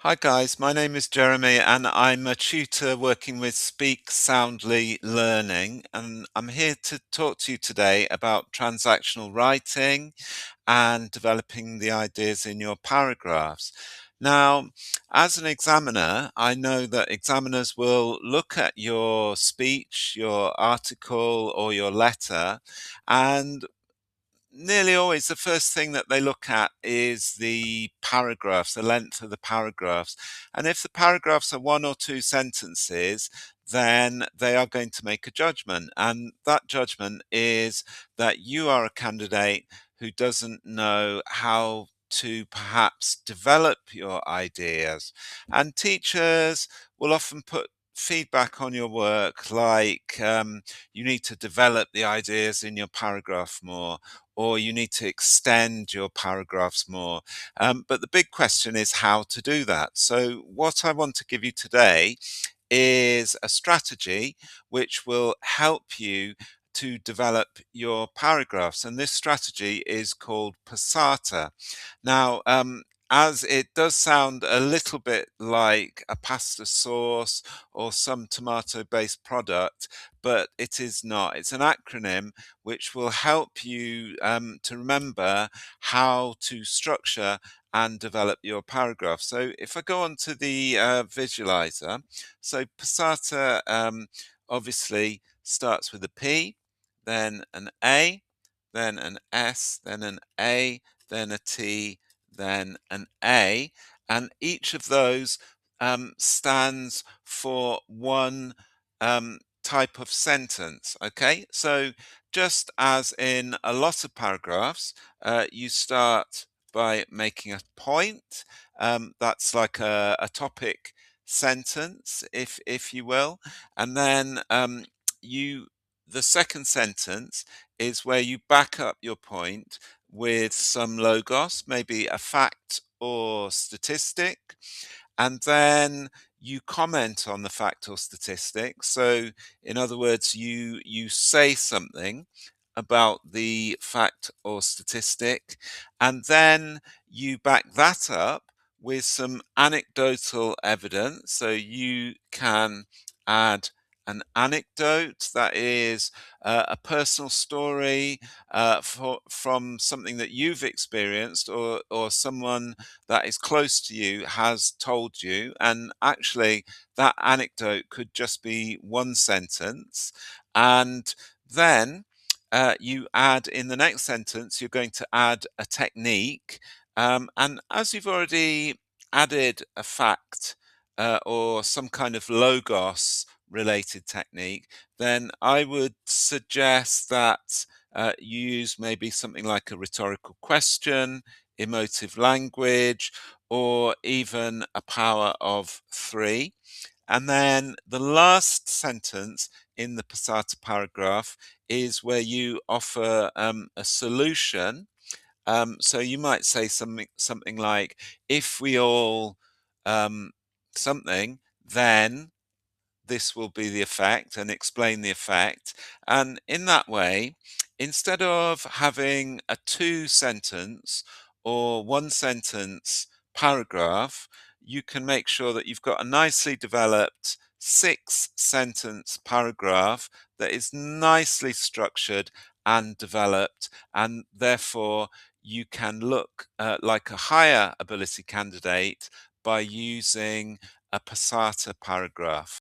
Hi guys, my name is Jeremy and I'm a tutor working with Speak Soundly Learning, and I'm here to talk to you today about transactional writing and developing the ideas in your paragraphs. Now, as an examiner, I know that examiners will look at your speech, your article or your letter, and nearly always the first thing that they look at is the paragraphs, the length of the paragraphs. And if the paragraphs are one or two sentences, then they are going to make a judgment. And that judgment is that you are a candidate who doesn't know how to perhaps develop your ideas. And teachers will often put feedback on your work like you need to develop the ideas in your paragraph more, or you need to extend your paragraphs more. But the big question is how to do that. So what I want to give you today is a strategy which will help you to develop your paragraphs. And this strategy is called passata. Now, as it does sound a little bit like a pasta sauce or some tomato-based product, but it is not. It's an acronym which will help you to remember how to structure and develop your paragraph. So if I go on to the visualizer, so passata obviously starts with a P, then an A, then an S, then an A, then a T, then an A, and each of those stands for one type of sentence. Okay, so just as in a lot of paragraphs, you start by making a point. That's like a topic sentence, if you will, and then you the second sentence is where you back up your point with some logos, maybe a fact or statistic, and then you comment on the fact or statistic. So in other words, you say something about the fact or statistic, and then you back that up with some anecdotal evidence. So you can add an anecdote, that is a personal story from something that you've experienced, or someone that is close to you has told you. And actually, that anecdote could just be one sentence. And then you add in the next sentence, you're going to add a technique. And as you've already added a fact or some kind of logos related technique, then I would suggest that you use maybe something like a rhetorical question, emotive language, or even a power of three. And then the last sentence in the passata paragraph is where you offer a solution. So you might say something like, if we all um, something, then this will be the effect, and explain the effect. And in that way, instead of having a two sentence or one sentence paragraph, you can make sure that you've got a nicely developed six sentence paragraph that is nicely structured and developed, and therefore you can look like a higher ability candidate by using a passata paragraph.